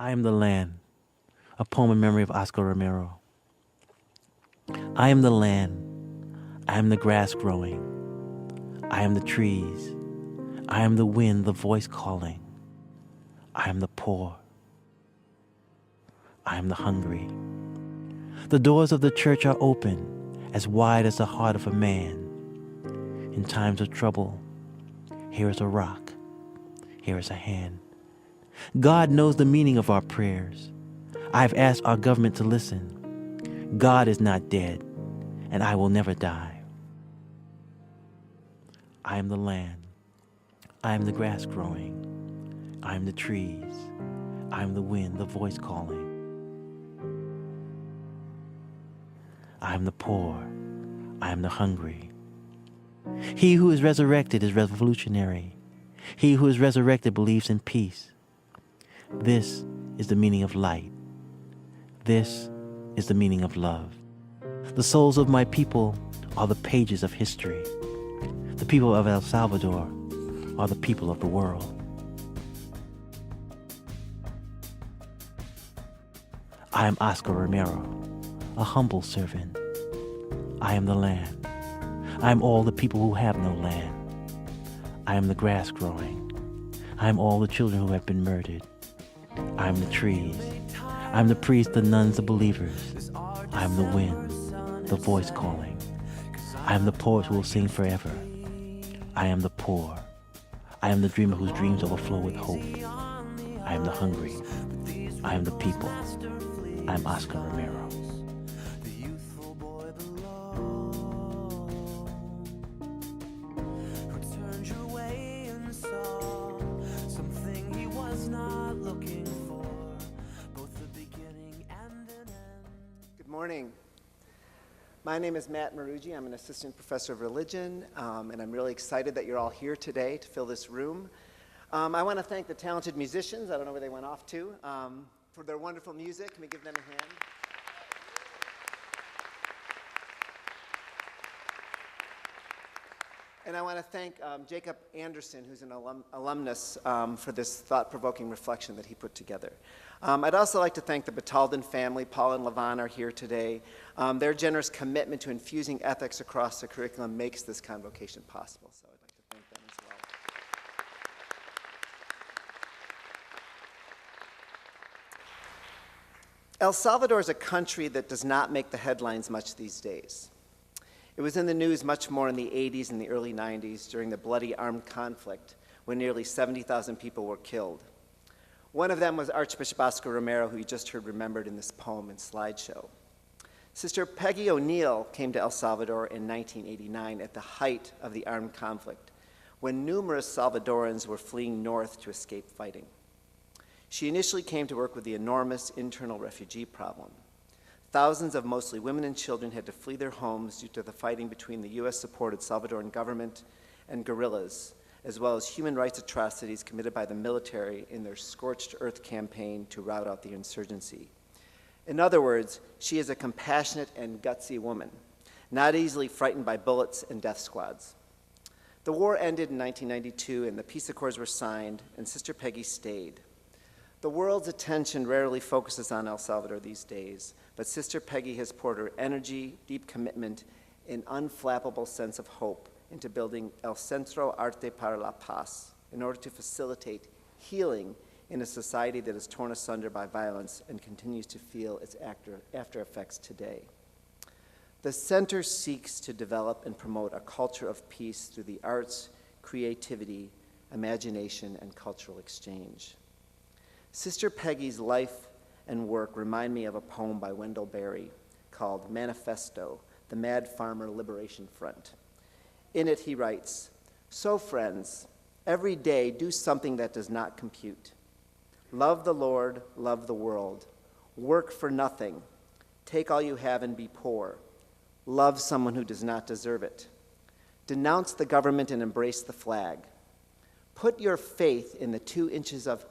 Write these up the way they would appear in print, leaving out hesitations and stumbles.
I am the land, a poem in memory of Oscar Romero. I am the land, I am the grass growing, I am the trees, I am the wind, the voice calling. I am the poor, I am the hungry. The doors of the church are open, as wide as the heart of a man. In times of trouble, here is a rock, here is a hand. God knows the meaning of our prayers. I've asked our government to listen. God is not dead, and I will never die. I am the land. I am the grass growing. I am the trees. I am the wind, the voice calling. I am the poor. I am the hungry. He who is resurrected is revolutionary. He who is resurrected believes in peace. This is the meaning of light. This is the meaning of love. The souls of my people are the pages of history. The people of El Salvador are the people of the world. I am Oscar Romero, a humble servant. I am the land. I am all the people who have no land. I am the grass growing. I am all the children who have been murdered. I am the trees. I am the priests, the nuns, the believers. I am the wind, the voice calling. I am the poet who will sing forever. I am the poor. I am the dreamer whose dreams overflow with hope. I am the hungry. I am the people. I am Oscar Romero. Morning. My name is Matt Marugi. I'm an assistant professor of religion, and I'm really excited that you're all here today to fill this room. I want to thank the talented musicians, I don't know where they went off to, for their wonderful music. Can we give them a hand? And I want to thank Jacob Anderson, who's an alumnus, for this thought-provoking reflection that he put together. I'd also like to thank the Batalden family. Paul and Levon are here today. Their generous commitment to infusing ethics across the curriculum makes this convocation possible, so I'd like to thank them as well. El Salvador is a country that does not make the headlines much these days. It was in the news much more in the 80s and the early 90s during the bloody armed conflict when nearly 70,000 people were killed. One of them was Archbishop Oscar Romero, who you just heard remembered in this poem and slideshow. Sister Peggy O'Neill came to El Salvador in 1989 at the height of the armed conflict, when numerous Salvadorans were fleeing north to escape fighting. She initially came to work with the enormous internal refugee problem. Thousands of mostly women and children had to flee their homes due to the fighting between the US-supported Salvadoran government and guerrillas, as well as human rights atrocities committed by the military in their scorched earth campaign to rout out the insurgency. In other words, she is a compassionate and gutsy woman, not easily frightened by bullets and death squads. The war ended in 1992 and the peace accords were signed, and Sister Peggy stayed. The world's attention rarely focuses on El Salvador these days, but Sister Peggy has poured her energy, deep commitment, and unflappable sense of hope into building El Centro Arte para la Paz in order to facilitate healing in a society that is torn asunder by violence and continues to feel its after effects today. The center seeks to develop and promote a culture of peace through the arts, creativity, imagination, and cultural exchange. Sister Peggy's life and work remind me of a poem by Wendell Berry called Manifesto, the Mad Farmer Liberation Front. In it he writes, "So friends, every day do something that does not compute. Love the Lord, love the world. Work for nothing. Take all you have and be poor. Love someone who does not deserve it. Denounce the government and embrace the flag. Put your faith in the 2 inches of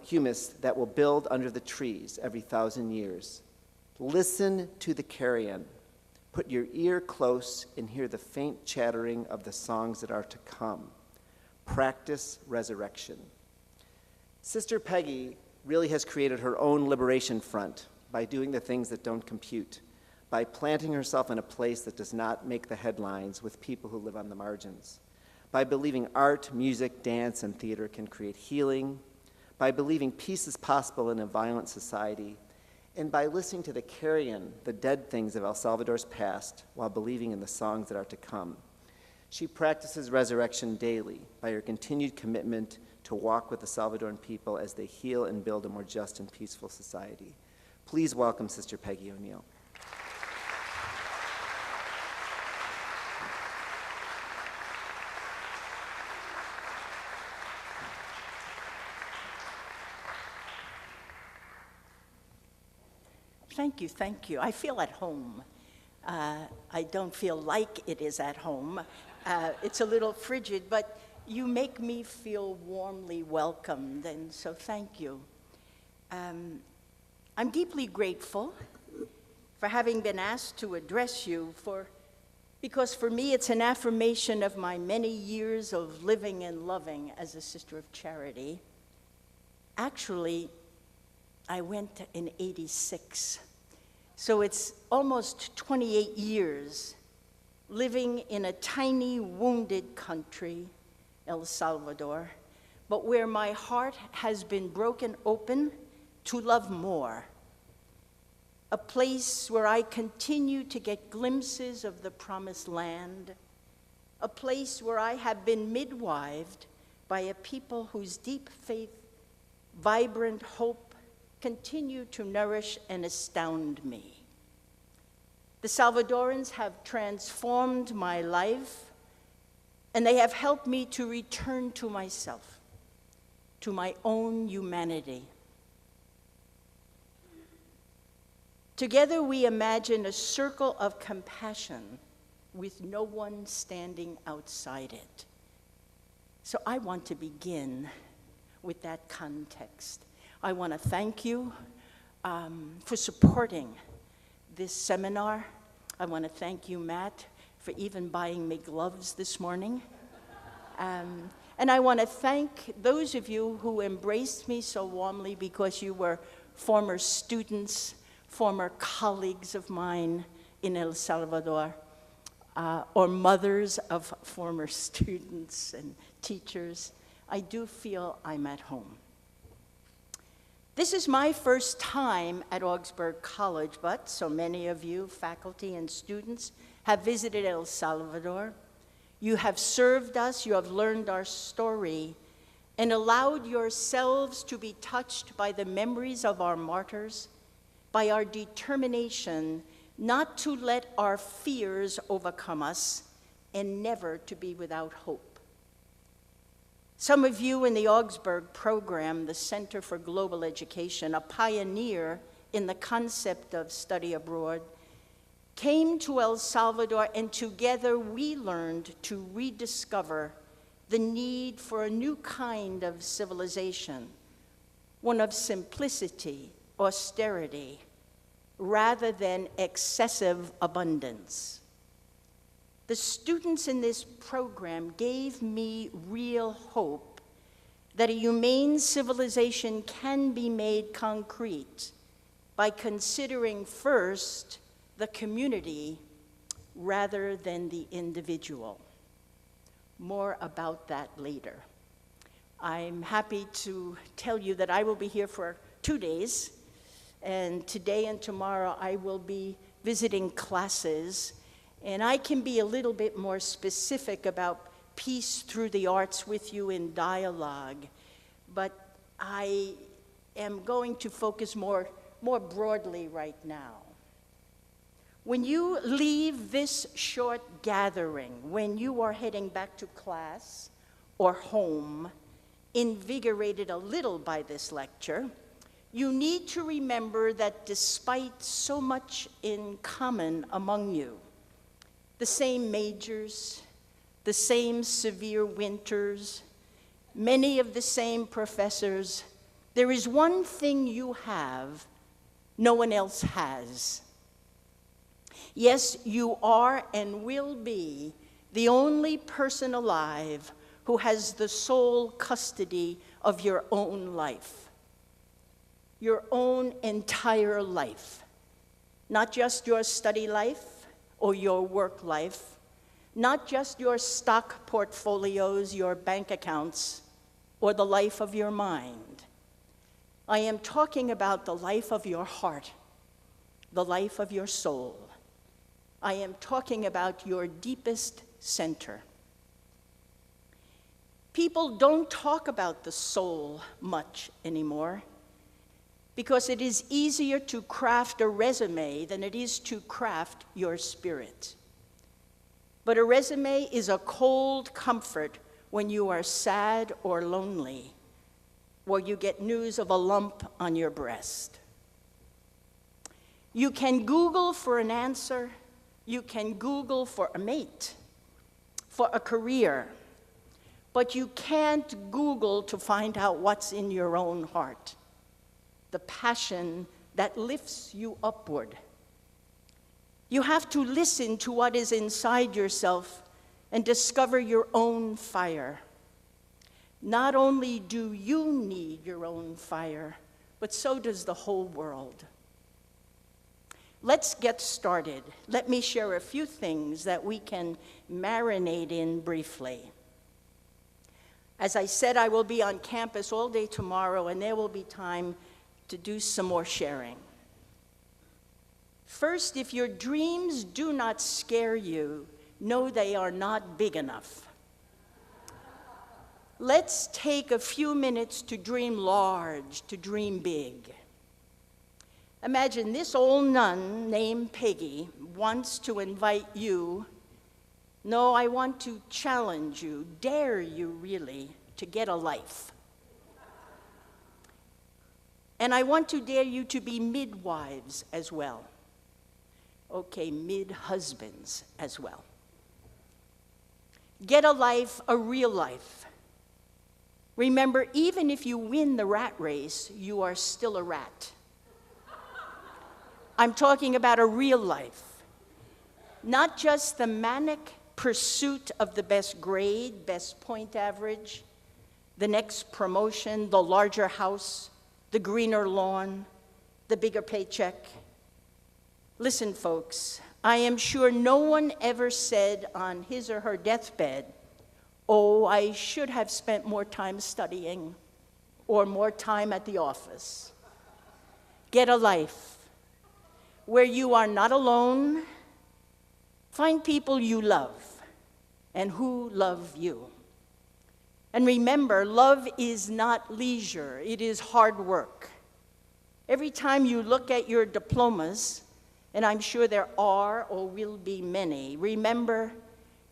humus that will build under the trees every 1,000 years. Listen to the carrion. Put your ear close and hear the faint chattering of the songs that are to come. Practice resurrection." Sister Peggy really has created her own liberation front by doing the things that don't compute, by planting herself in a place that does not make the headlines with people who live on the margins, by believing art, music, dance, and theater can create healing, by believing peace is possible in a violent society, and by listening to the carrion, the dead things of El Salvador's past, while believing in the songs that are to come. She practices resurrection daily by her continued commitment to walk with the Salvadoran people as they heal and build a more just and peaceful society. Please welcome Sister Peggy O'Neill. Thank you, thank you. I feel at home. I don't feel like it is at home. It's a little frigid, but you make me feel warmly welcomed, and so thank you. I'm deeply grateful for having been asked to address you, because for me it's an affirmation of my many years of living and loving as a sister of charity. Actually, I went in '86, so it's almost 28 years living in a tiny, wounded country, El Salvador, but where my heart has been broken open to love more. A place where I continue to get glimpses of the promised land, a place where I have been midwived by a people whose deep faith, vibrant hope, continue to nourish and astound me. The Salvadorans have transformed my life, and they have helped me to return to myself, to my own humanity. Together we imagine a circle of compassion with no one standing outside it. So I want to begin with that context. I want to thank you for supporting this seminar. I want to thank you, Matt, for even buying me gloves this morning. And I want to thank those of you who embraced me so warmly because you were former students, former colleagues of mine in El Salvador, or mothers of former students and teachers. I do feel I'm at home. This is my first time at Augsburg College, but so many of you, faculty and students, have visited El Salvador. You have served us, you have learned our story, and allowed yourselves to be touched by the memories of our martyrs, by our determination not to let our fears overcome us, and never to be without hope. Some of you in the Augsburg program, the Center for Global Education, a pioneer in the concept of study abroad, came to El Salvador, and together we learned to rediscover the need for a new kind of civilization, one of simplicity, austerity, rather than excessive abundance. The students in this program gave me real hope that a humane civilization can be made concrete by considering first the community rather than the individual. More about that later. I'm happy to tell you that I will be here for 2 days, and today and tomorrow I will be visiting classes. And I can be a little bit more specific about peace through the arts with you in dialogue, but I am going to focus more broadly right now. When you leave this short gathering, when you are heading back to class or home, invigorated a little by this lecture, you need to remember that despite so much in common among you, the same majors, the same severe winters, many of the same professors, there is one thing you have no one else has. Yes, you are and will be the only person alive who has the sole custody of your own life. your own entire life, not just your study life or your work life, not just your stock portfolios, your bank accounts, or the life of your mind. I am talking about the life of your heart, the life of your soul. I am talking about your deepest center. People don't talk about the soul much anymore because it is easier to craft a resume than it is to craft your spirit. But a resume is a cold comfort when you are sad or lonely, or you get news of a lump on your breast. You can Google for an answer. You can Google for a mate, for a career, but you can't Google to find out what's in your own heart, the passion that lifts you upward. You have to listen to what is inside yourself and discover your own fire. Not only do you need your own fire, but so does the whole world. Let's get started. Let me share a few things that we can marinate in briefly. As I said, I will be on campus all day tomorrow, and there will be time to do some more sharing. First, if your dreams do not scare you, know they are not big enough. Let's take a few minutes to dream large, to dream big. Imagine this old nun named Peggy wants to invite you, no, I want to challenge you, dare you really, to get a life. And I want to dare you to be midwives as well. Okay, mid-husbands as well. Get a life, a real life. Remember, even if you win the rat race, you are still a rat. I'm talking about a real life. Not just the manic pursuit of the best grade, best point average, the next promotion, the larger house, the greener lawn, the bigger paycheck. Listen, folks, I am sure no one ever said on his or her deathbed, oh, I should have spent more time studying or more time at the office. Get a life where you are not alone. Find people you love and who love you. And remember, love is not leisure, it is hard work. Every time you look at your diplomas, and I'm sure there are or will be many, remember,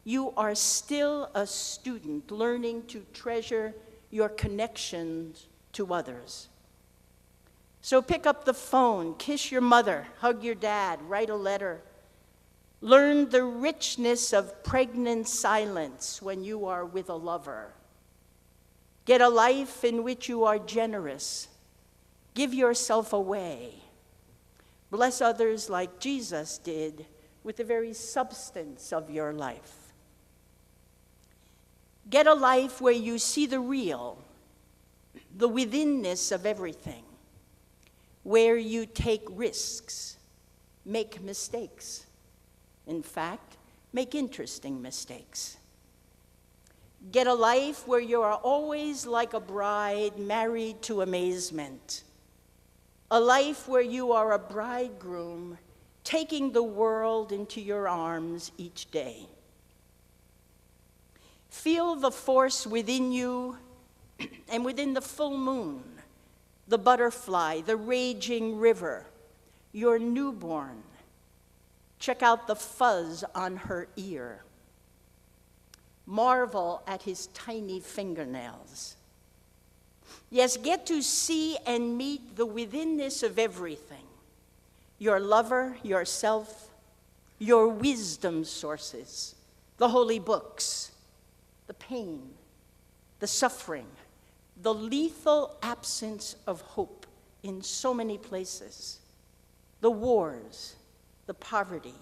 you are still a student learning to treasure your connections to others. So pick up the phone, kiss your mother, hug your dad, write a letter. Learn the richness of pregnant silence when you are with a lover. Get a life in which you are generous. Give yourself away. Bless others like Jesus did with the very substance of your life. Get a life where you see the real, the withinness of everything, where you take risks, make mistakes. In fact, make interesting mistakes. Get a life where you are always like a bride married to amazement. A life where you are a bridegroom taking the world into your arms each day. Feel the force within you and within the full moon, the butterfly, the raging river, your newborn. Check out the fuzz on her ear. Marvel at his tiny fingernails. Yes, get to see and meet the withinness of everything. Your lover, yourself, your wisdom sources, the holy books, the pain, the suffering, the lethal absence of hope in so many places, the wars, the poverty.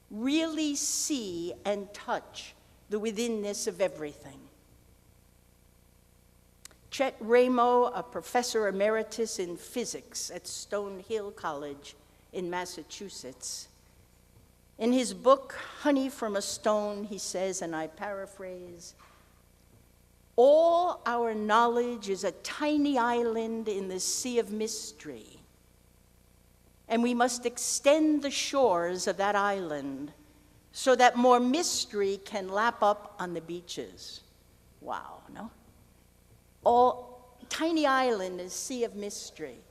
Really see and touch the withinness of everything. Chet Ramo, a professor emeritus in physics at Stonehill College in Massachusetts. In his book, Honey from a Stone, he says, and I paraphrase, "All our knowledge is a tiny island in the sea of mystery, and we must extend the shores of that island so that more mystery can lap up on the beaches." Wow, no? All tiny island is sea of mystery,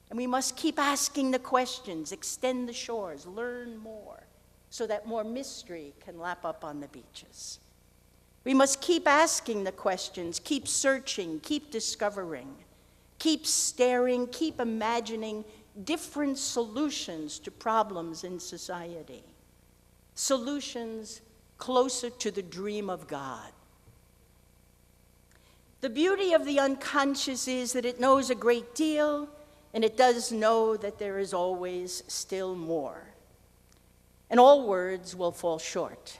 and we must keep asking the questions, extend the shores, learn more, so that more mystery can lap up on the beaches. We must keep asking the questions, keep searching, keep discovering, keep staring, keep imagining different solutions to problems in society, solutions closer to the dream of God. The beauty of the unconscious is that it knows a great deal, and it does know that there is always still more. And all words will fall short.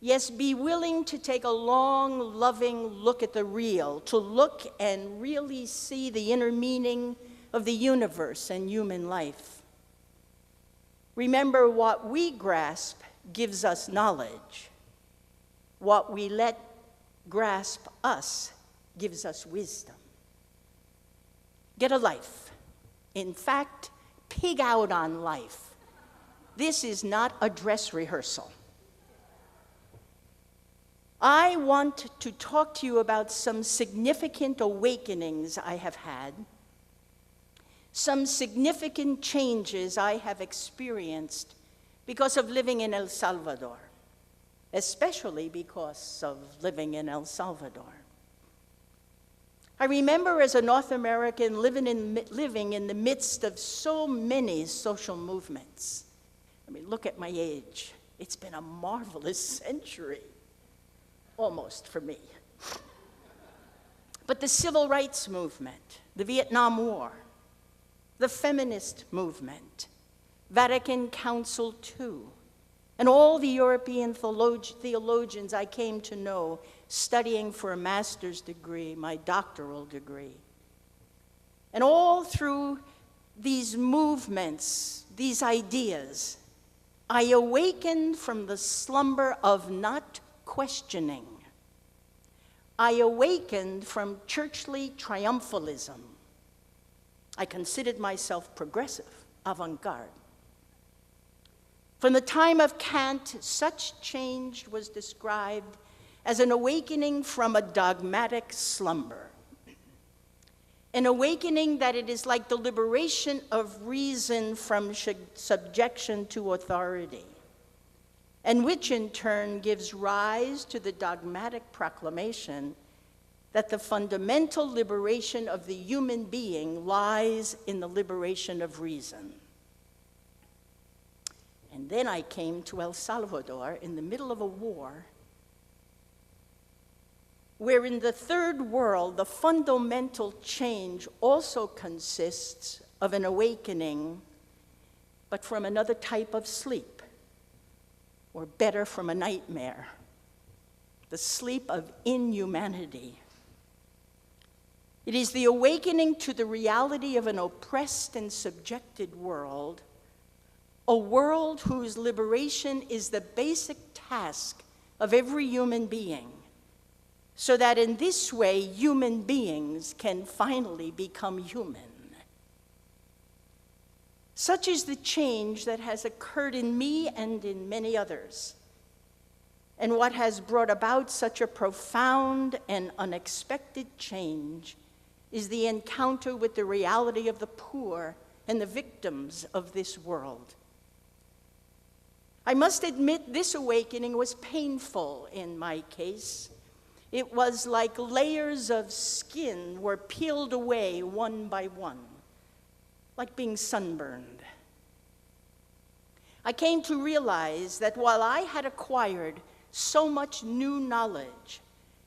Yes, be willing to take a long, loving look at the real, to look and really see the inner meaning of the universe and human life. Remember, what we grasp gives us knowledge. What we let grasp us gives us wisdom. Get a life. In fact, pig out on life. This is not a dress rehearsal. I want to talk to you about some significant awakenings I have had, some significant changes I have experienced because of living in El Salvador, especially because of living in El Salvador. I remember as a North American living in the midst of so many social movements. I mean, look at my age. It's been a marvelous century, almost for me. But the civil rights movement, the Vietnam War, the feminist movement, Vatican Council II, and all the European theologians I came to know studying for a master's degree, my doctoral degree. And all through these movements, these ideas, I awakened from the slumber of not questioning. I awakened from churchly triumphalism. I considered myself progressive, avant-garde. From the time of Kant, such change was described as an awakening from a dogmatic slumber. An awakening that it is like the liberation of reason from subjection to authority, and which in turn gives rise to the dogmatic proclamation that the fundamental liberation of the human being lies in the liberation of reason. And then I came to El Salvador in the middle of a war where in the third world, the fundamental change also consists of an awakening, but from another type of sleep, or better, from a nightmare, the sleep of inhumanity. It is the awakening to the reality of an oppressed and subjected world, a world whose liberation is the basic task of every human being, so that in this way, human beings can finally become human. Such is the change that has occurred in me and in many others. And what has brought about such a profound and unexpected change is the encounter with the reality of the poor and the victims of this world. I must admit this awakening was painful in my case. It was like layers of skin were peeled away one by one, like being sunburned. I came to realize that while I had acquired so much new knowledge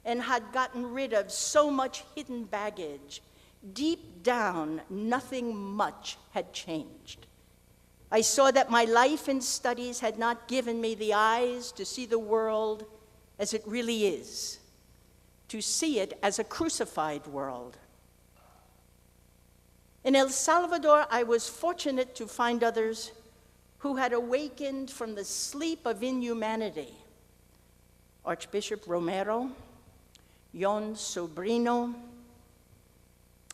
and had gotten rid of so much hidden baggage, deep down, nothing much had changed. I saw that my life and studies had not given me the eyes to see the world as it really is. to see it as a crucified world. In El Salvador, I was fortunate to find others who had awakened from the sleep of inhumanity. Archbishop Romero, Jon Sobrino,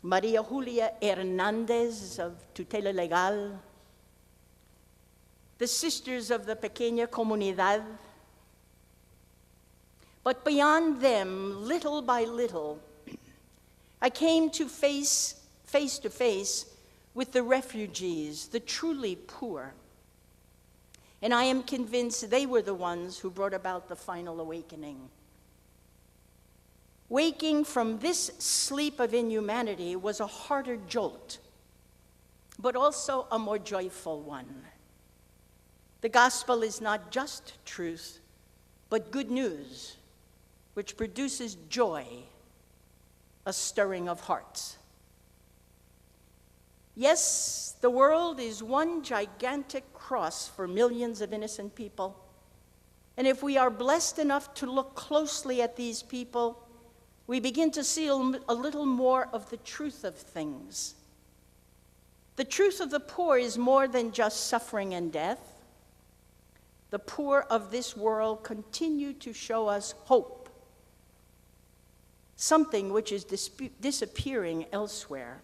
Maria Julia Hernandez of Tutela Legal, the sisters of the Pequeña Comunidad. But beyond them, little by little, I came to face to face with the refugees, the truly poor. And I am convinced they were the ones who brought about the final awakening. Waking from this sleep of inhumanity was a harder jolt, but also a more joyful one. The gospel is not just truth, but good news, which produces joy, a stirring of hearts. Yes, the world is one gigantic cross for millions of innocent people. And if we are blessed enough to look closely at these people, we begin to see a little more of the truth of things. The truth of the poor is more than just suffering and death. The poor of this world continue to show us hope, something which is disappearing elsewhere.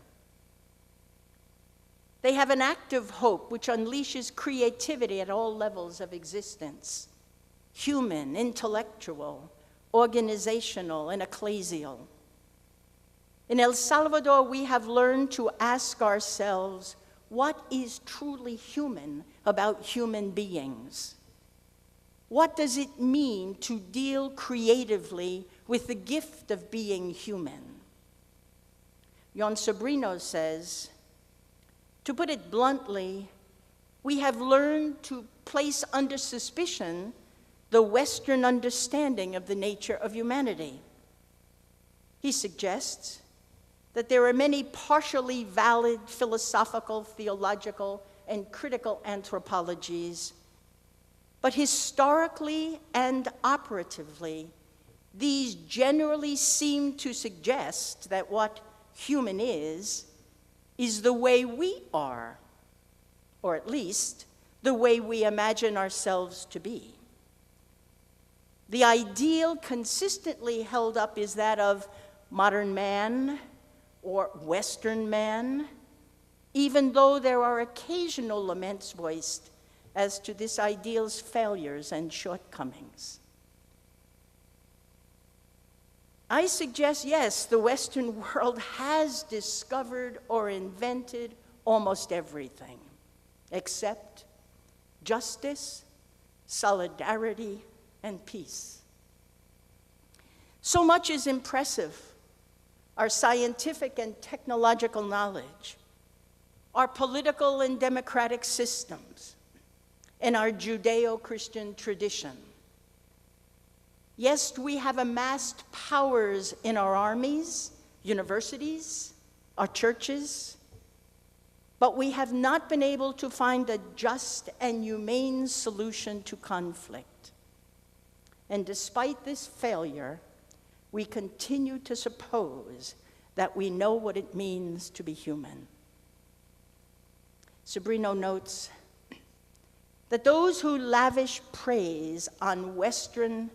They have an active hope which unleashes creativity at all levels of existence: human, intellectual, organizational, and ecclesial. In El Salvador, we have learned to ask ourselves, what is truly human about human beings? What does it mean to deal creatively with the gift of being human? Jon Sobrino says, to put it bluntly, we have learned to place under suspicion the Western understanding of the nature of humanity. He suggests that there are many partially valid philosophical, theological, and critical anthropologies, but historically and operatively, these generally seem to suggest that what human is the way we are, or at least the way we imagine ourselves to be. The ideal consistently held up is that of modern man or Western man, even though there are occasional laments voiced as to this ideal's failures and shortcomings. I suggest, yes, the Western world has discovered or invented almost everything, except justice, solidarity, and peace. So much is impressive: our scientific and technological knowledge, our political and democratic systems, and our Judeo-Christian tradition. Yes, we have amassed powers in our armies, universities, our churches, but we have not been able to find a just and humane solution to conflict. And despite this failure, we continue to suppose that we know what it means to be human. Sobrino notes that those who lavish praise on Western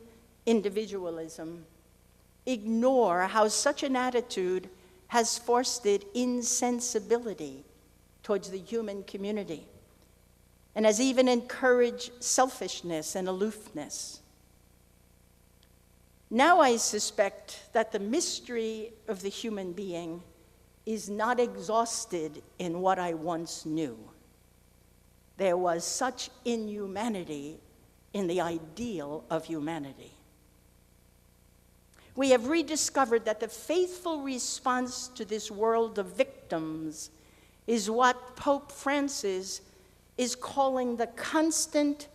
individualism ignore how such an attitude has fostered insensibility towards the human community and has even encouraged selfishness and aloofness. Now I suspect that the mystery of the human being is not exhausted in what I once knew. There was such inhumanity in the ideal of humanity. We have rediscovered that the faithful response to this world of victims is what Pope Francis is calling the constant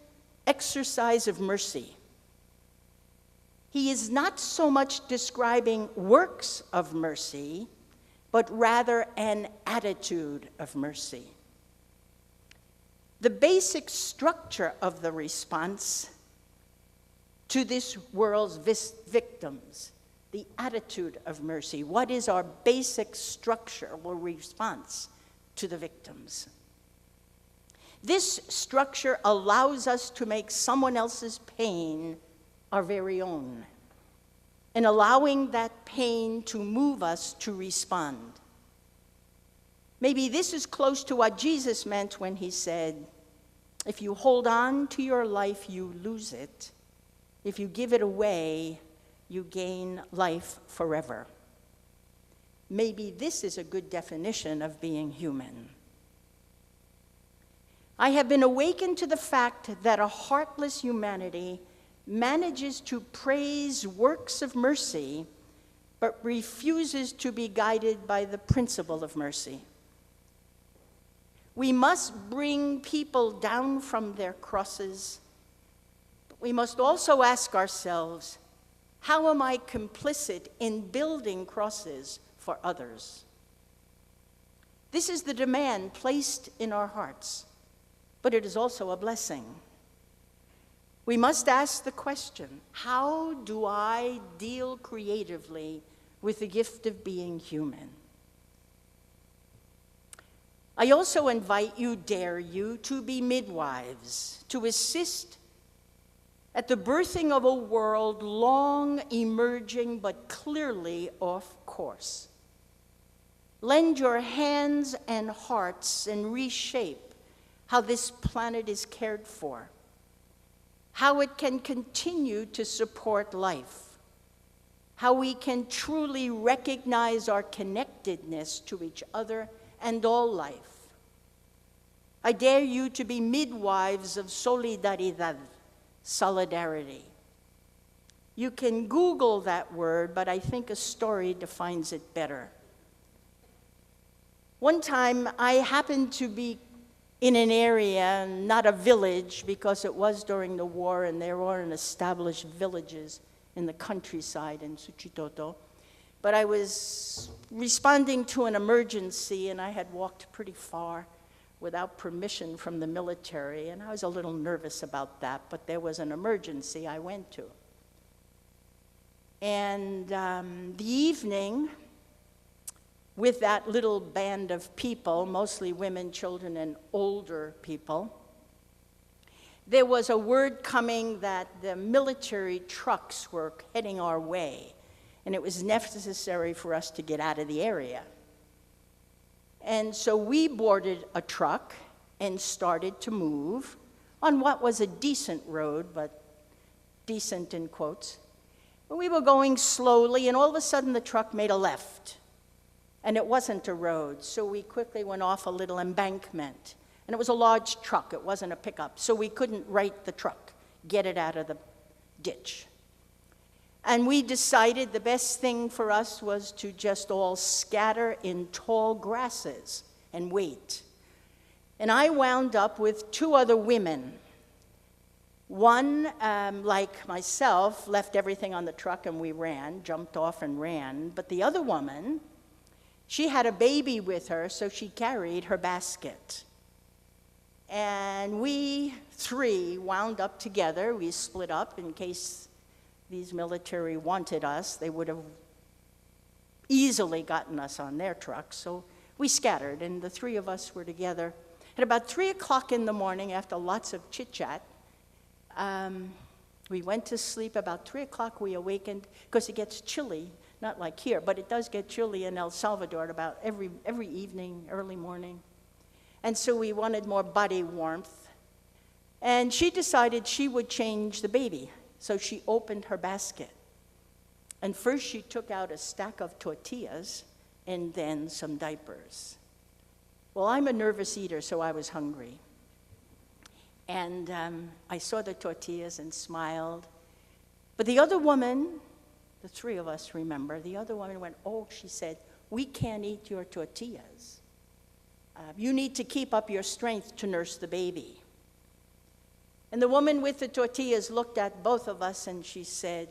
exercise of mercy. He is not so much describing works of mercy, but rather an attitude of mercy. The basic structure of the response to this world's victims the attitude of mercy. What is our basic structure or response to the victims? This structure allows us to make someone else's pain our very own, and allowing that pain to move us to respond. Maybe this is close to what Jesus meant when he said, if you hold on to your life, you lose it. If you give it away, you gain life forever. Maybe this is a good definition of being human. I have been awakened to the fact that a heartless humanity manages to praise works of mercy, but refuses to be guided by the principle of mercy. We must bring people down from their crosses, but we must also ask ourselves, how am I complicit in building crosses for others? This is the demand placed in our hearts, but it is also a blessing. We must ask the question, how do I deal creatively with the gift of being human? I also invite you, dare you, to be midwives, to assist at the birthing of a world long emerging but clearly off course. Lend your hands and hearts and reshape how this planet is cared for, how it can continue to support life, how we can truly recognize our connectedness to each other and all life. I dare you to be midwives of solidaridad, solidarity. You can Google that word, but I think a story defines it better. One time, I happened to be in an area, not a village, because it was during the war and there weren't established villages in the countryside in Suchitoto. But I was responding to an emergency, and I had walked pretty far without permission from the military, and I was a little nervous about that, but there was an emergency I went to. And the evening, with that little band of people, mostly women, children, and older people, there was a word coming that the military trucks were heading our way, and it was necessary for us to get out of the area. And so we boarded a truck and started to move on what was a decent road, but decent in quotes. But we were going slowly, and all of a sudden the truck made a left. And it wasn't a road, so we quickly went off a little embankment. And it was a large truck, it wasn't a pickup, so we couldn't right the truck, get it out of the ditch. And we decided the best thing for us was to just all scatter in tall grasses and wait. And I wound up with two other women. One, like myself, left everything on the truck and we ran, jumped off and ran. But the other woman, she had a baby with her, so she carried her basket. And we three wound up together. We split up in case these military wanted us. They would have easily gotten us on their truck. So we scattered, and the three of us were together. At about 3 o'clock in the morning, after lots of chit-chat, we went to sleep. About 3 o'clock, we awakened, because it gets chilly, not like here, but it does get chilly in El Salvador at about every evening, early morning. And so we wanted more body warmth. And she decided she would change the baby. So she opened her basket. And first she took out a stack of tortillas and then some diapers. Well, I'm a nervous eater, so I was hungry. And I saw the tortillas and smiled. But the other woman, the three of us remember, the other woman went, "Oh," she said, "we can't eat your tortillas. You need to keep up your strength to nurse the baby." And the woman with the tortillas looked at both of us and she said,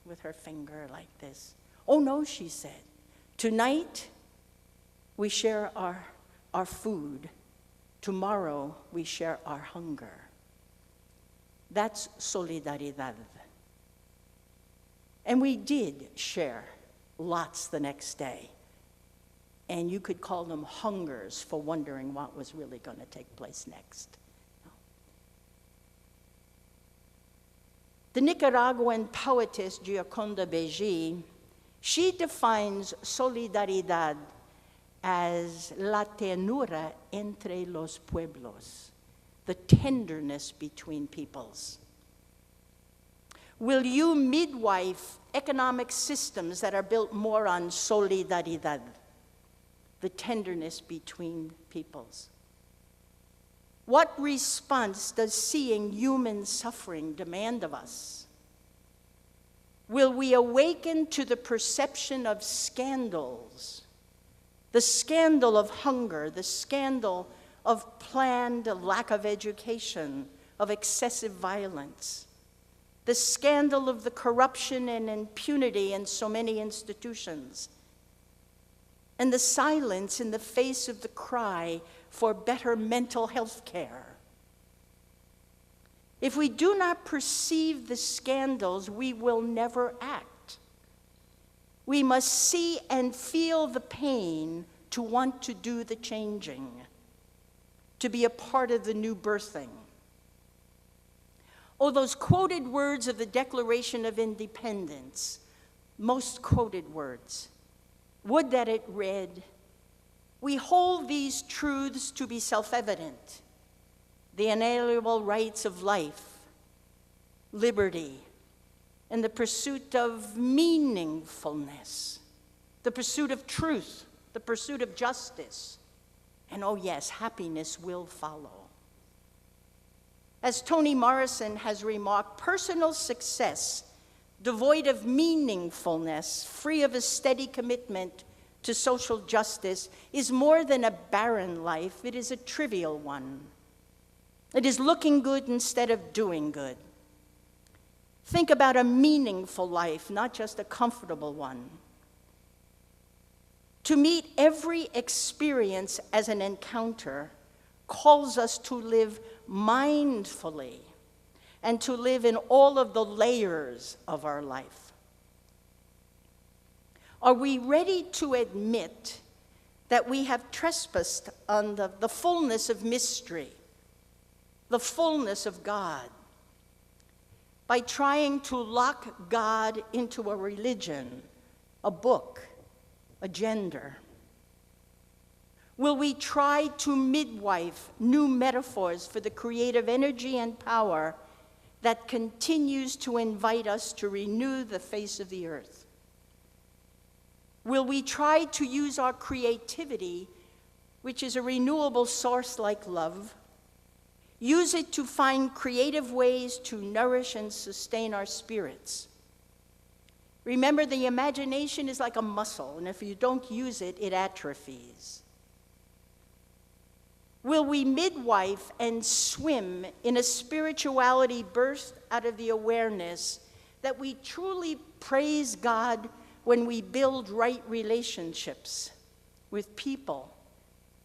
with her finger like this, "Oh no," she said, "tonight we share our food. Tomorrow we share our hunger." That's solidaridad. And we did share lots the next day. And you could call them hungers for wondering what was really going to take place next. The Nicaraguan poetess Gioconda Belli, she defines solidaridad as la ternura entre los pueblos, the tenderness between peoples. Will you midwife economic systems that are built more on solidaridad, the tenderness between peoples? What response does seeing human suffering demand of us? Will we awaken to the perception of scandals, the scandal of hunger, the scandal of planned lack of education, of excessive violence, the scandal of the corruption and impunity in so many institutions, and the silence in the face of the cry for better mental health care? If we do not perceive the scandals, we will never act. We must see and feel the pain to want to do the changing, to be a part of the new birthing. Oh, those quoted words of the Declaration of Independence, most quoted words. Would that it read, "We hold these truths to be self-evident, the inalienable rights of life, liberty, and the pursuit of meaningfulness, the pursuit of truth, the pursuit of justice, and oh yes, happiness will follow." As Toni Morrison has remarked, personal success devoid of meaningfulness, free of a steady commitment to social justice, is more than a barren life, it is a trivial one. It is looking good instead of doing good. Think about a meaningful life, not just a comfortable one. To meet every experience as an encounter calls us to live mindfully and to live in all of the layers of our life. Are we ready to admit that we have trespassed on the fullness of mystery, the fullness of God, by trying to lock God into a religion, a book, a gender? Will we try to midwife new metaphors for the creative energy and power that continues to invite us to renew the face of the earth? Will we try to use our creativity, which is a renewable source like love, use it to find creative ways to nourish and sustain our spirits? Remember, the imagination is like a muscle, and if you don't use it, it atrophies. Will we midwife and swim in a spirituality birthed out of the awareness that we truly praise God when we build right relationships with people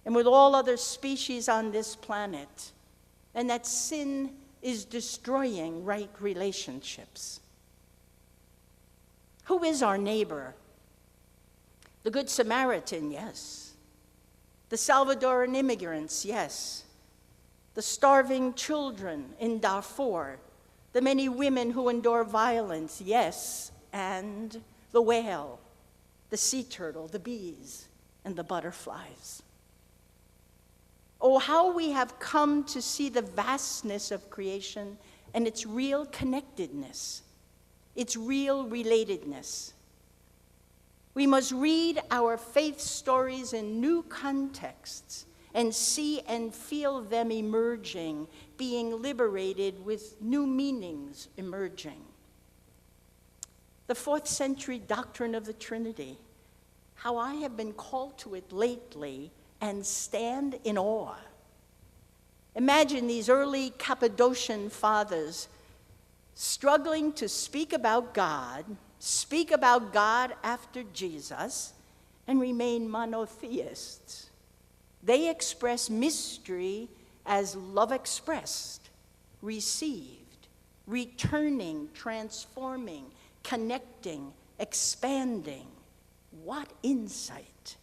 and with all other species on this planet, and that sin is destroying right relationships? Who is our neighbor? The Good Samaritan, yes. The Salvadoran immigrants, yes. The starving children in Darfur, the many women who endure violence, yes. And the whale, the sea turtle, the bees, and the butterflies. Oh, how we have come to see the vastness of creation and its real connectedness, its real relatedness. We must read our faith stories in new contexts and see and feel them emerging, being liberated with new meanings emerging. The 4th century doctrine of the Trinity, how I have been called to it lately and stand in awe. Imagine these early Cappadocian fathers struggling to speak about God after Jesus, and remain monotheists. They express mystery as love expressed, received, returning, transforming, connecting, expanding. What insight!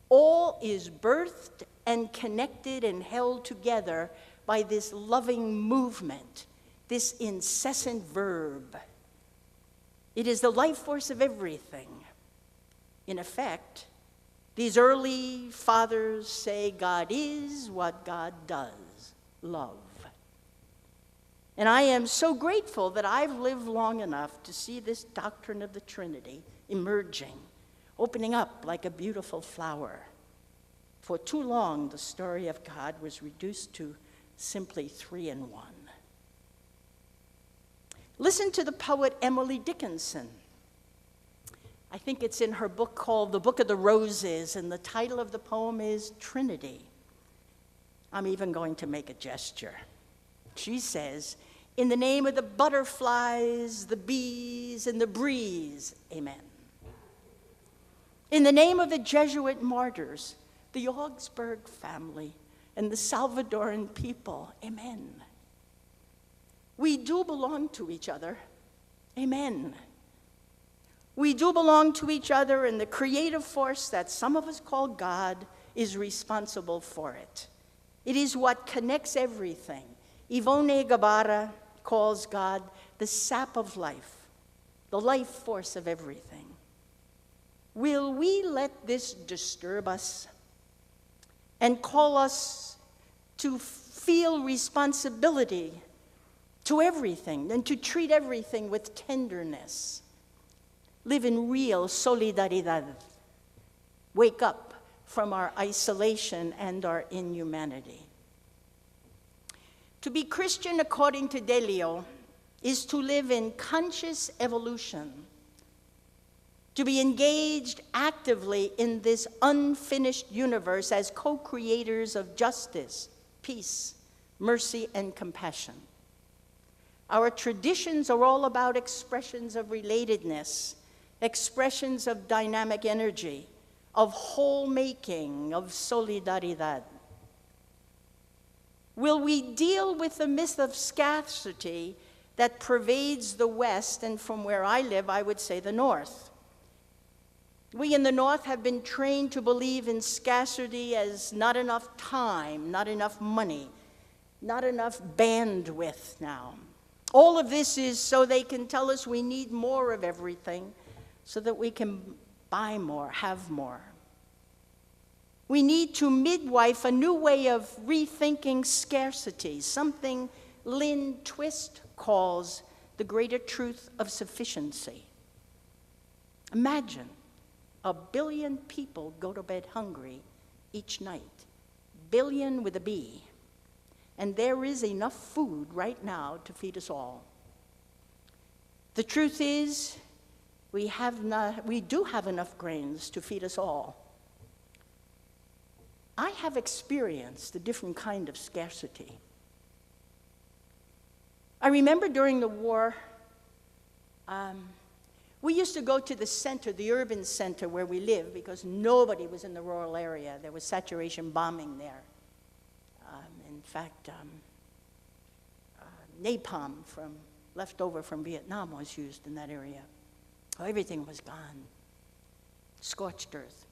All is birthed and connected and held together by this loving movement, this incessant verb. It is the life force of everything. In effect, these early fathers say God is what God does, love. And I am so grateful that I've lived long enough to see this doctrine of the Trinity emerging, opening up like a beautiful flower. For too long, the story of God was reduced to simply 3 in 1. Listen to the poet Emily Dickinson. I think it's in her book called The Book of the Roses, and the title of the poem is Trinity. I'm even going to make a gesture. She says, "In the name of the butterflies, the bees, and the breeze, amen. In the name of the Jesuit martyrs, the Augsburg family, and the Salvadoran people, amen. We do belong to each other, amen. We do belong to each other, and the creative force that some of us call God is responsible for it. It is what connects everything. Ivone Guevara calls God the sap of life, the life force of everything. Will we let this disturb us and call us to feel responsibility to everything and to treat everything with tenderness? Live in real solidaridad. Wake up from our isolation and our inhumanity. To be Christian, according to Delio, is to live in conscious evolution, to be engaged actively in this unfinished universe as co-creators of justice, peace, mercy, and compassion. Our traditions are all about expressions of relatedness, expressions of dynamic energy, of whole-making, of solidaridad. Will we deal with the myth of scarcity that pervades the West, and from where I live, I would say the North? We in the North have been trained to believe in scarcity as not enough time, not enough money, not enough bandwidth now. All of this is so they can tell us we need more of everything so that we can buy more, have more. We need to midwife a new way of rethinking scarcity, something Lynn Twist calls the greater truth of sufficiency. Imagine 1 billion people go to bed hungry each night, billion with a B, and there is enough food right now to feed us all. The truth is, we do have enough grains to feed us all. I have experienced a different kind of scarcity. I remember during the war, we used to go to the center, the urban center where we live, because nobody was in the rural area. There was saturation bombing there. In fact, napalm left over from Vietnam was used in that area. Everything was gone, scorched earth.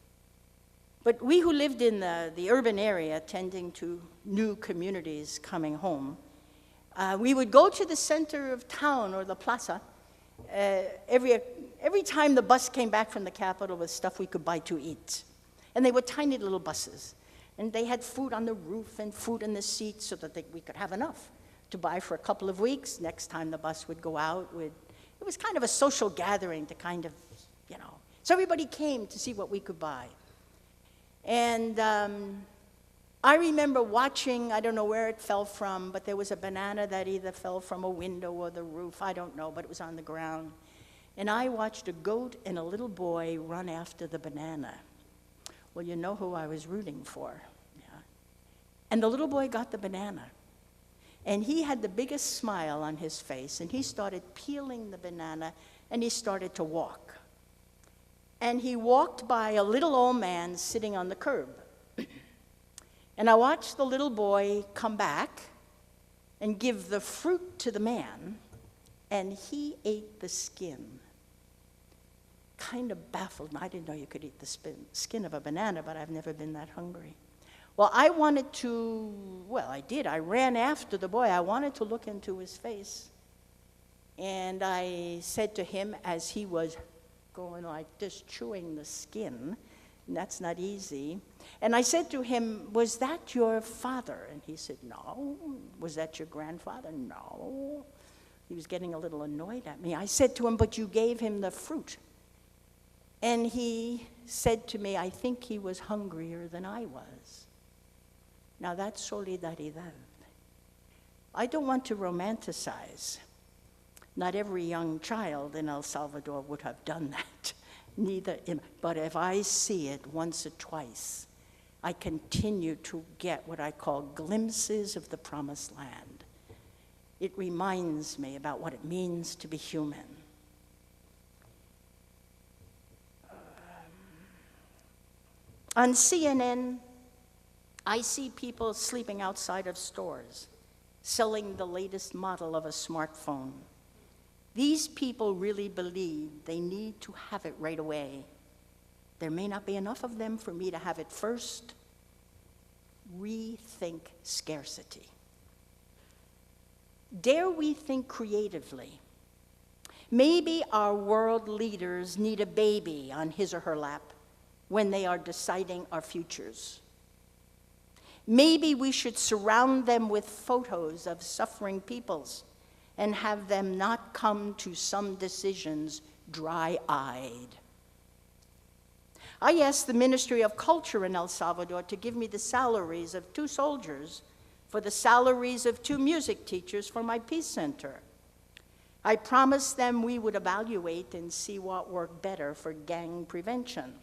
But we who lived in the urban area, tending to new communities coming home, we would go to the center of town or the plaza every time the bus came back from the capital with stuff we could buy to eat. And they were tiny little buses. And they had food on the roof and food in the seats so that we could have enough to buy for a couple of weeks. Next time the bus would go out, it was kind of a social gathering to kind of, So everybody came to see what we could buy. And I remember watching, I don't know where it fell from, but there was a banana that either fell from a window or the roof, I don't know, but it was on the ground. And I watched a goat and a little boy run after the banana. Well, you know who I was rooting for. Yeah. And the little boy got the banana. And he had the biggest smile on his face, and he started peeling the banana, and he started to walk. And he walked by a little old man sitting on the curb. And I watched the little boy come back and give the fruit to the man and he ate the skin. Kind of baffled. I didn't know you could eat the skin of a banana, but I've never been that hungry. Well, I wanted to, well, I did. I ran after the boy. I wanted to look into his face. And I said to him as he was going like this, chewing the skin, and that's not easy. And I said to him, was that your father? And he said, no. Was that your grandfather? No. He was getting a little annoyed at me. I said to him, but you gave him the fruit. And he said to me, I think he was hungrier than I was. Now that's solidaridad. I don't want to romanticize. Not every young child in El Salvador would have done that. But if I see it once or twice, I continue to get what I call glimpses of the promised land. It reminds me about what it means to be human. On CNN, I see people sleeping outside of stores, selling the latest model of a smartphone. These people really believe they need to have it right away. There may not be enough of them for me to have it first. Rethink scarcity. Dare we think creatively? Maybe our world leaders need a baby on his or her lap when they are deciding our futures. Maybe we should surround them with photos of suffering peoples and have them not come to some decisions dry-eyed. I asked the Ministry of Culture in El Salvador to give me the salaries of 2 soldiers for the salaries of 2 music teachers for my peace center. I promised them we would evaluate and see what worked better for gang prevention.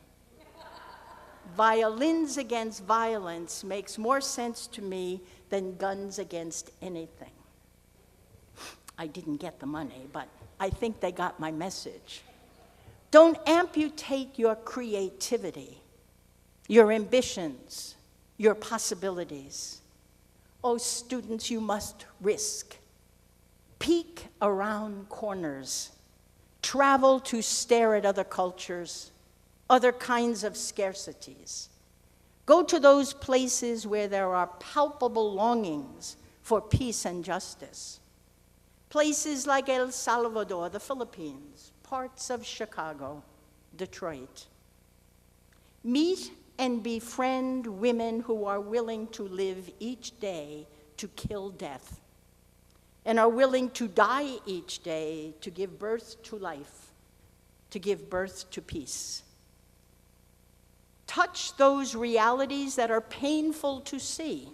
Violins against violence makes more sense to me than guns against anything. I didn't get the money, but I think they got my message. Don't amputate your creativity, your ambitions, your possibilities. Oh, students, you must risk. Peek around corners. Travel to stare at other cultures, other kinds of scarcities. Go to those places where there are palpable longings for peace and justice. Places like El Salvador, the Philippines, parts of Chicago, Detroit. Meet and befriend women who are willing to live each day to kill death, and are willing to die each day to give birth to life, to give birth to peace. Touch those realities that are painful to see.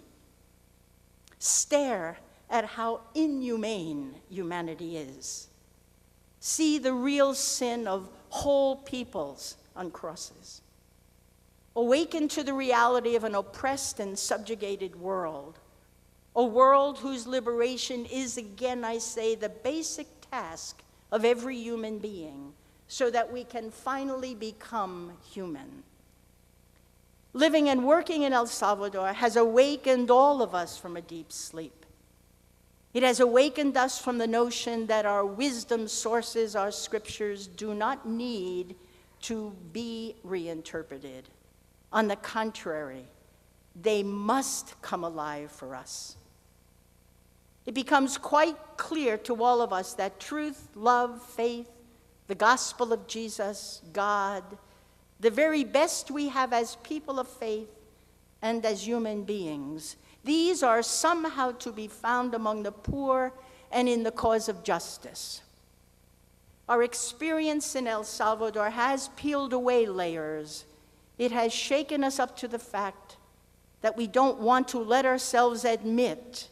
Stare at how inhumane humanity is. See the real sin of whole peoples on crosses. Awaken to the reality of an oppressed and subjugated world, a world whose liberation is, again I say, the basic task of every human being, so that we can finally become human. Living and working in El Salvador has awakened all of us from a deep sleep. It has awakened us from the notion that our wisdom sources, our scriptures, do not need to be reinterpreted. On the contrary, they must come alive for us. It becomes quite clear to all of us that truth, love, faith, the gospel of Jesus, God, the very best we have as people of faith and as human beings, these are somehow to be found among the poor and in the cause of justice. Our experience in El Salvador has peeled away layers. It has shaken us up to the fact that we don't want to let ourselves admit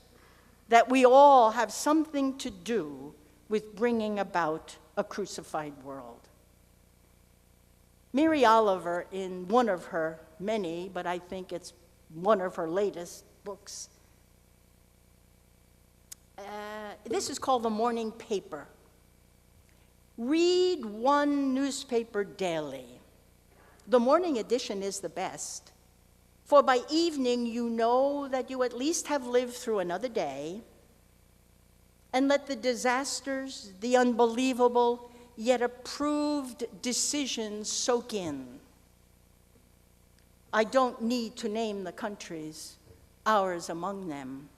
that we all have something to do with bringing about a crucified world. Mary Oliver, in one of her many, but I think it's one of her latest books, this is called The Morning Paper. Read one newspaper daily. The morning edition is the best, for by evening you know that you at least have lived through another day, and let the disasters, the unbelievable, yet approved decisions soak in. I don't need to name the countries, ours among them.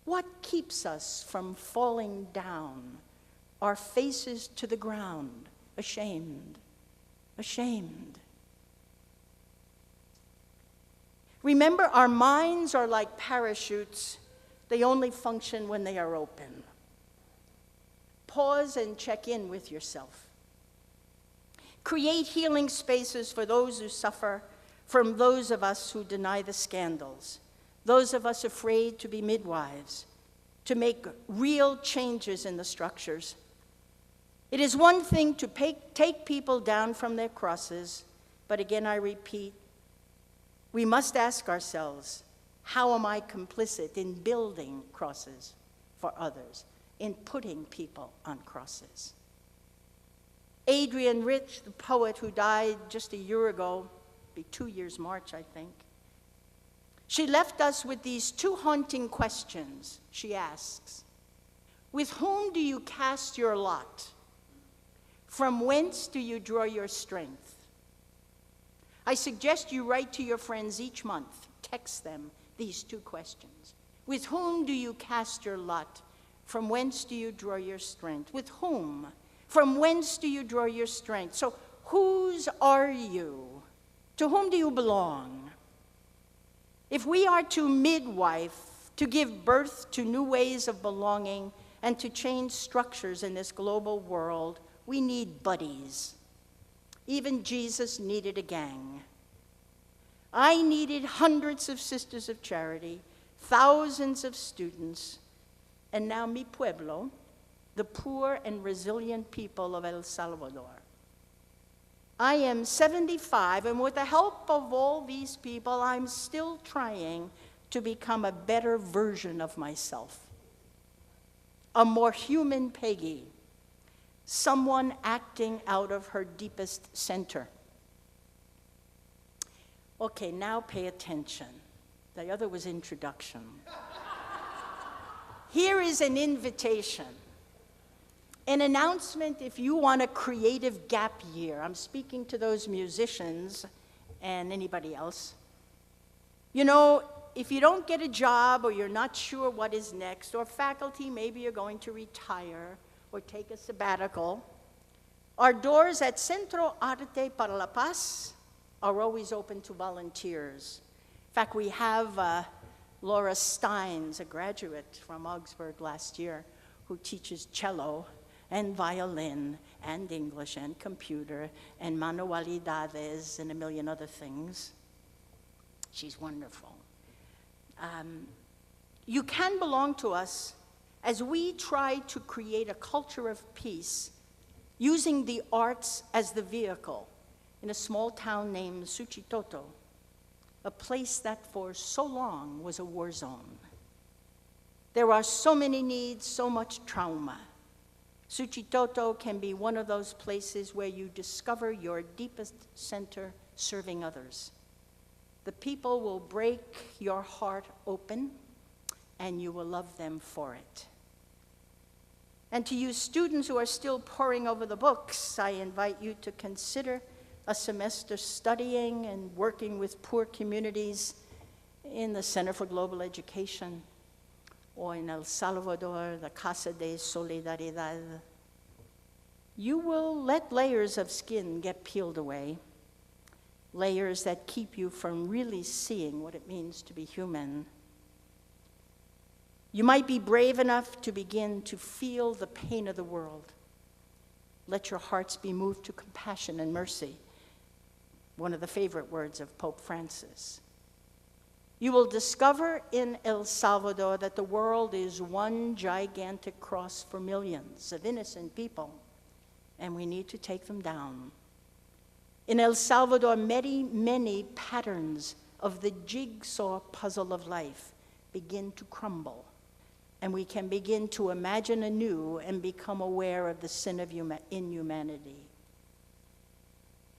What keeps us from falling down, our faces to the ground, ashamed, ashamed? Remember, our minds are like parachutes. They only function when they are open. Pause and check in with yourself. Create healing spaces for those who suffer from those of us who deny the scandals, those of us afraid to be midwives, to make real changes in the structures. It is one thing to take people down from their crosses, but again I repeat, we must ask ourselves, how am I complicit in building crosses for others, in putting people on crosses? Adrienne Rich, the poet who died just a year ago, be 2 years March, I think, she left us with these two haunting questions. She asks, with whom do you cast your lot? From whence do you draw your strength? I suggest you write to your friends each month, text them these two questions. With whom do you cast your lot? From whence do you draw your strength? With whom? From whence do you draw your strength? So whose are you? To whom do you belong? If we are to midwife, to give birth to new ways of belonging, and to change structures in this global world, we need buddies. Even Jesus needed a gang. I needed hundreds of sisters of charity, thousands of students, and now mi pueblo, the poor and resilient people of El Salvador. I am 75, and with the help of all these people, I'm still trying to become a better version of myself, a more human Peggy, someone acting out of her deepest center. Okay, now pay attention. The other was introduction. Here is an invitation, an announcement if you want a creative gap year. I'm speaking to those musicians and anybody else. You know, if you don't get a job or you're not sure what is next, or faculty, maybe you're going to retire or take a sabbatical, our doors at Centro Arte para la Paz are always open to volunteers. In fact, we have Laura Steins, a graduate from Augsburg last year, who teaches cello and violin and English and computer and manualidades and a million other things. She's wonderful. You can belong to us as we try to create a culture of peace using the arts as the vehicle in a small town named Suchitoto, a place that for so long was a war zone. There are so many needs, so much trauma. Suchitoto can be one of those places where you discover your deepest center serving others. The people will break your heart open, and you will love them for it. And to you students who are still poring over the books, I invite you to consider a semester studying and working with poor communities in the Center for Global Education, or in El Salvador, the Casa de Solidaridad. You will let layers of skin get peeled away, layers that keep you from really seeing what it means to be human. You might be brave enough to begin to feel the pain of the world. Let your hearts be moved to compassion and mercy, one of the favorite words of Pope Francis. You will discover in El Salvador that the world is one gigantic cross for millions of innocent people, and we need to take them down. In El Salvador, many, many patterns of the jigsaw puzzle of life begin to crumble, and we can begin to imagine anew and become aware of the sin of inhumanity.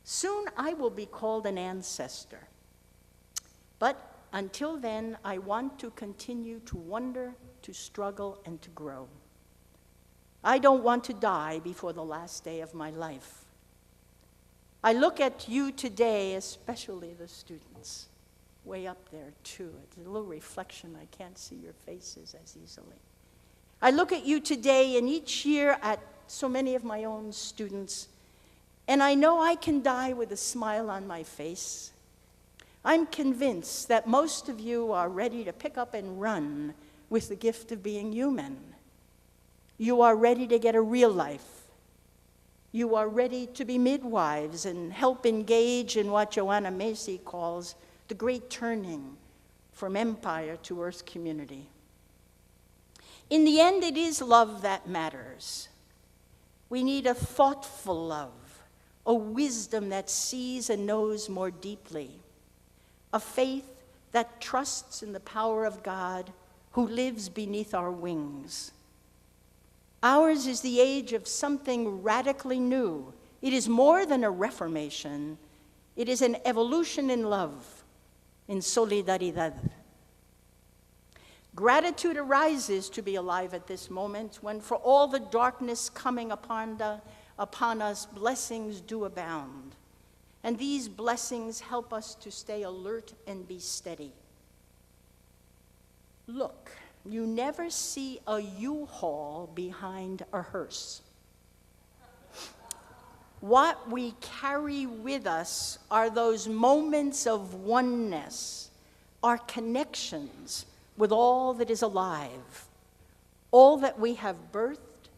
Soon I will be called an ancestor, but Until then, I want to continue to wonder, to struggle, and to grow. I don't want to die before the last day of my life. I look at you today, especially the students, way up there too. It's a little reflection. I can't see your faces as easily. I look at you today and each year at so many of my own students, and I know I can die with a smile on my face. I'm convinced that most of you are ready to pick up and run with the gift of being human. You are ready to get a real life. You are ready to be midwives and help engage in what Joanna Macy calls the great turning from empire to earth community. In the end, it is love that matters. We need a thoughtful love, a wisdom that sees and knows more deeply, a faith that trusts in the power of God who lives beneath our wings. Ours is the age of something radically new. It is more than a reformation. It is an evolution in love, in solidaridad. Gratitude arises to be alive at this moment when for all the darkness coming upon us, blessings do abound. And these blessings help us to stay alert and be steady. Look, you never see a U-Haul behind a hearse. What we carry with us are those moments of oneness, our connections with all that is alive, all that we have birthed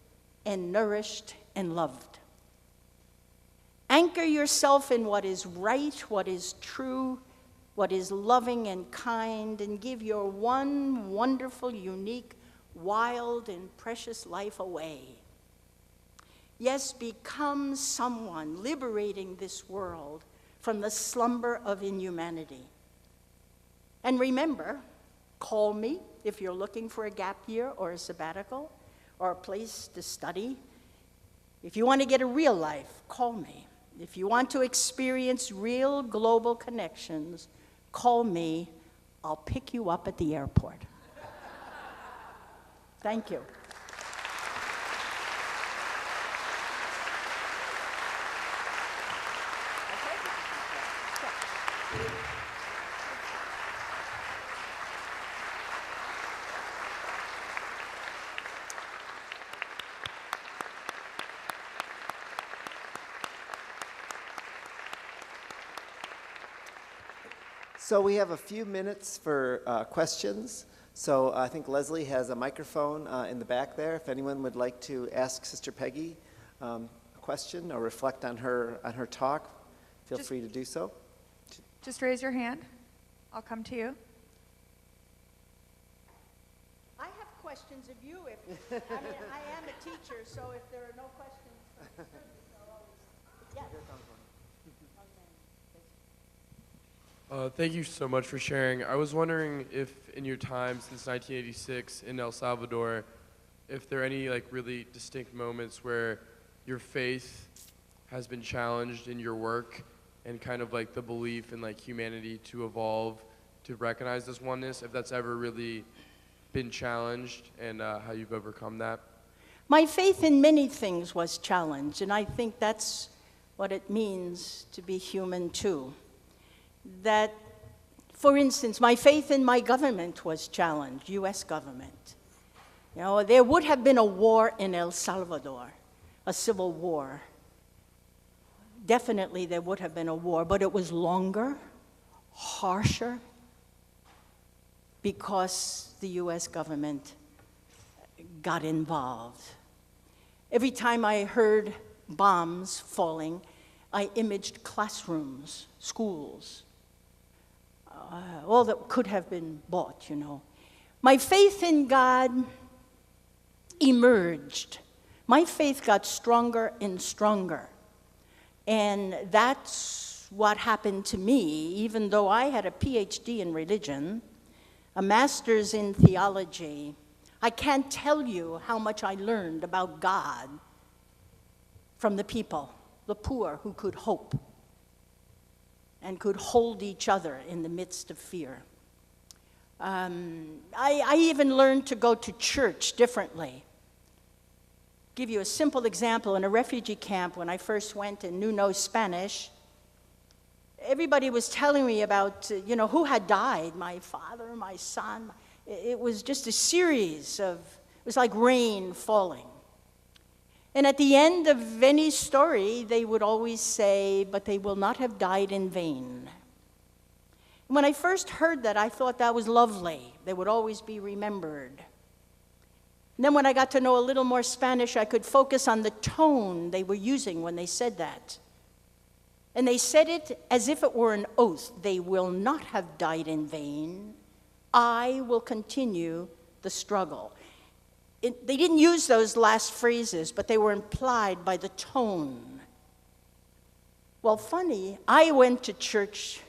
and nourished and loved. Anchor yourself in what is right, what is true, what is loving and kind, and give your one wonderful, unique, wild, and precious life away. Yes, become someone liberating this world from the slumber of inhumanity. And remember, call me if you're looking for a gap year or a sabbatical or a place to study. If you want to get a real life, call me. If you want to experience real global connections, call me. I'll pick you up at the airport. Thank you. So we have a few minutes for questions. So I think Leslie has a microphone in the back there. If anyone would like to ask Sister Peggy a question or reflect on her talk, feel free to do so. Just raise your hand. I'll come to you. I have questions of you. I am a teacher, so if there are no questions, yes. Thank you so much for sharing. I was wondering if in your time since 1986 in El Salvador, if there are any really distinct moments where your faith has been challenged in your work and kind of the belief in humanity to evolve, to recognize this oneness, if that's ever really been challenged and how you've overcome that. My faith in many things was challenged, and I think that's what it means to be human too. That, for instance, my faith in my government was challenged, U.S. government. You know, there would have been a war in El Salvador, a civil war. Definitely there would have been a war, but it was longer, harsher, because the U.S. government got involved. Every time I heard bombs falling, I imaged classrooms, schools, all that could have been bought, you know. My faith in God emerged. My faith got stronger and stronger. And that's what happened to me, even though I had a PhD in religion, a master's in theology. I can't tell you how much I learned about God from the people, the poor who could hope and could hold each other in the midst of fear. I even learned to go to church differently. Give you a simple example. In a refugee camp, when I first went and knew no Spanish, everybody was telling me about, who had died, my father, my son. It was just a series of, it was like rain falling. And at the end of any story, they would always say, but they will not have died in vain. When I first heard that, I thought that was lovely. They would always be remembered. And then when I got to know a little more Spanish, I could focus on the tone they were using when they said that. And they said it as if it were an oath. They will not have died in vain. I will continue the struggle. They didn't use those last phrases, but they were implied by the tone. Well, funny, I went to church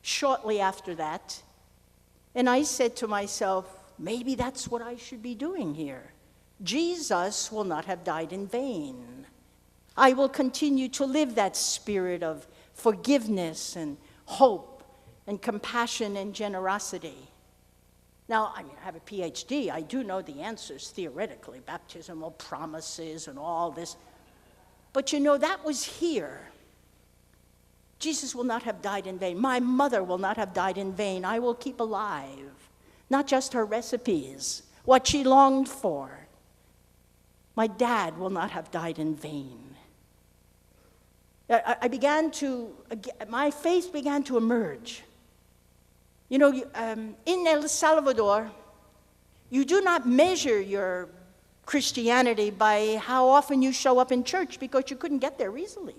shortly after that, and I said to myself, maybe that's what I should be doing here. Jesus will not have died in vain. I will continue to live that spirit of forgiveness and hope and compassion and generosity. Now, I have a PhD. I do know the answers theoretically, baptismal promises and all this. But that was here. Jesus will not have died in vain. My mother will not have died in vain. I will keep alive, not just her recipes, what she longed for. My dad will not have died in vain. My faith began to emerge. In El Salvador, you do not measure your Christianity by how often you show up in church because you couldn't get there easily.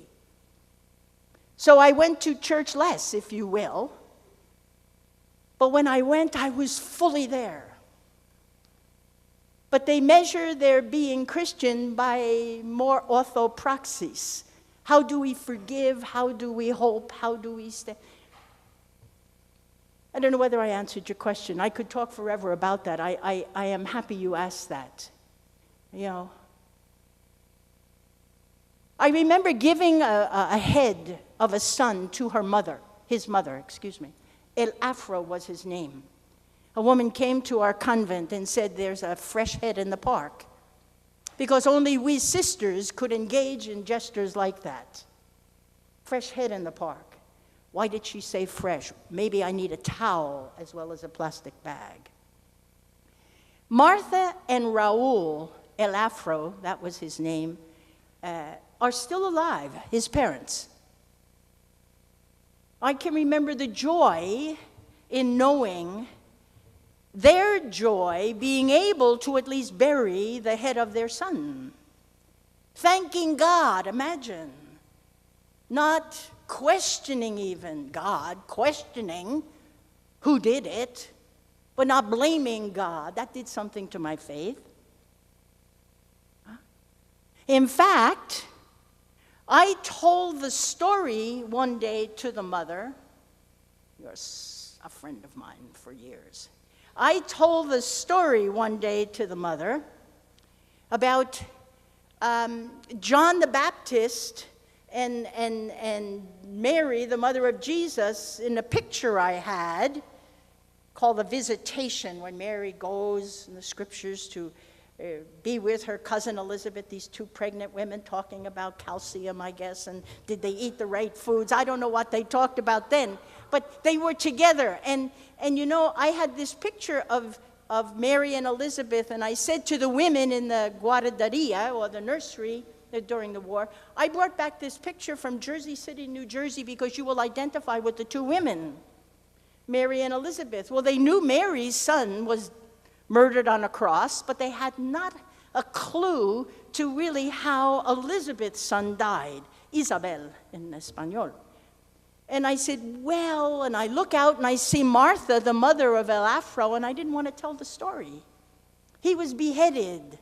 So I went to church less, if you will. But when I went, I was fully there. But they measure their being Christian by more orthopraxis. How do we forgive? How do we hope? How do we stay? I don't know whether I answered your question. I could talk forever about that. I am happy you asked that. I remember giving a head of a son to his mother. El Afro was his name. A woman came to our convent and said, there's a fresh head in the park. Because only we sisters could engage in gestures like that. Fresh head in the park. Why did she say fresh? Maybe I need a towel as well as a plastic bag. Martha and Raul El Afro, that was his name, are still alive, his parents. I can remember the joy in knowing their joy being able to at least bury the head of their son. Thanking God, imagine. Not questioning even God, questioning who did it, but not blaming God. That did something to my faith. In fact, I told the story one day to the mother. You're a friend of mine for years. I told the story one day to the mother about John the Baptist and Mary, the mother of Jesus, in a picture I had called The Visitation, when Mary goes in the scriptures to be with her cousin Elizabeth, these two pregnant women talking about calcium, I guess, and did they eat the right foods? I don't know what they talked about then, but they were together. And I had this picture of Mary and Elizabeth, and I said to the women in the guarderia, or the nursery, during the war, I brought back this picture from Jersey City, New Jersey, because you will identify with the two women, Mary and Elizabeth. Well, they knew Mary's son was murdered on a cross, but they had not a clue to really how Elizabeth's son died, Isabel in Espanol. And I said, well, and I look out and I see Martha, the mother of El Afro, and I didn't want to tell the story. He was beheaded.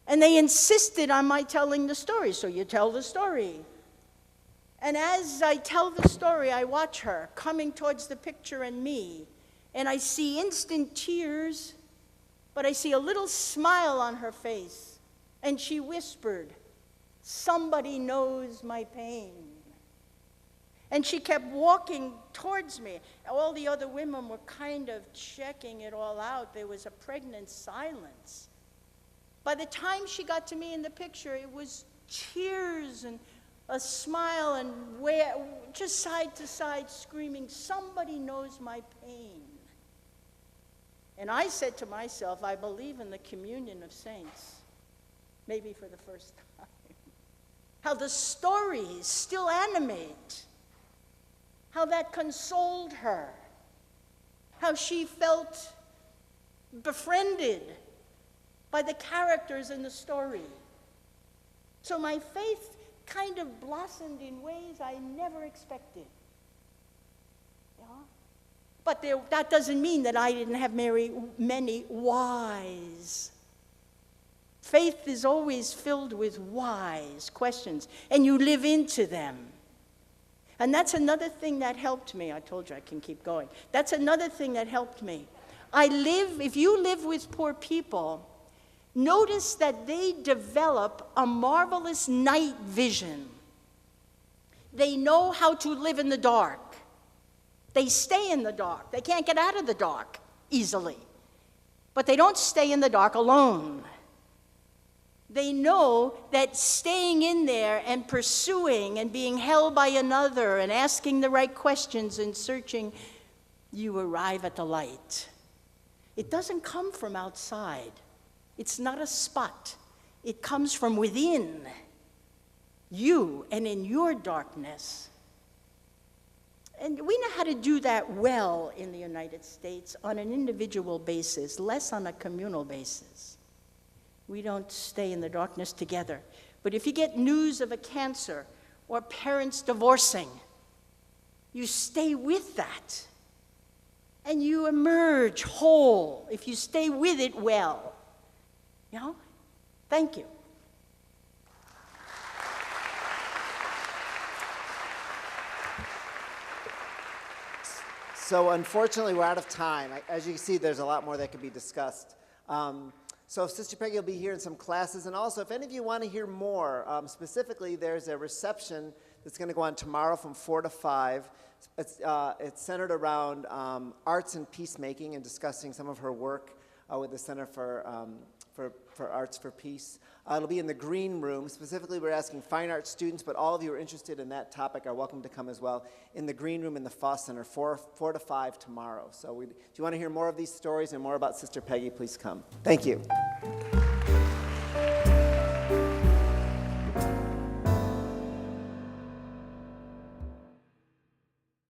And they insisted on my telling the story, so you tell the story. And as I tell the story, I watch her coming towards the picture and me, and I see instant tears, but I see a little smile on her face, and she whispered, somebody knows my pain. And she kept walking towards me. All the other women were kind of checking it all out. There was a pregnant silence. By the time she got to me in the picture, it was tears and a smile and just side to side screaming, "Somebody knows my pain." And I said to myself, I believe in the communion of saints, maybe for the first time. How the stories still animate. How that consoled her. How she felt befriended by the characters in the story. So my faith kind of blossomed in ways I never expected. Yeah? But that doesn't mean that I didn't have many whys. Faith is always filled with whys, questions, and you live into them. And that's another thing that helped me. I told you I can keep going. That's another thing that helped me. If you live with poor people, notice that they develop a marvelous night vision. They know how to live in the dark. They stay in the dark. They can't get out of the dark easily. But they don't stay in the dark alone. They know that staying in there and pursuing and being held by another and asking the right questions and searching, you arrive at the light. It doesn't come from outside. It's not a spot. It comes from within you and in your darkness. And we know how to do that well in the United States on an individual basis, less on a communal basis. We don't stay in the darkness together. But if you get news of a cancer or parents divorcing, you stay with that. And you emerge whole if you stay with it well. You know? Thank you. So unfortunately, we're out of time. As you can see, there's a lot more that could be discussed. So Sister Peggy will be here in some classes. And also, if any of you want to hear more, specifically, there's a reception that's going to go on tomorrow from 4 to 5. It's centered around arts and peacemaking and discussing some of her work with the Center for Arts for Peace. It'll be in the green room. Specifically, we're asking fine arts students, but all of you who are interested in that topic are welcome to come as well. In the green room in the Foss Center, 4 to 5 tomorrow. So if you want to hear more of these stories and more about Sister Peggy, please come. Thank you.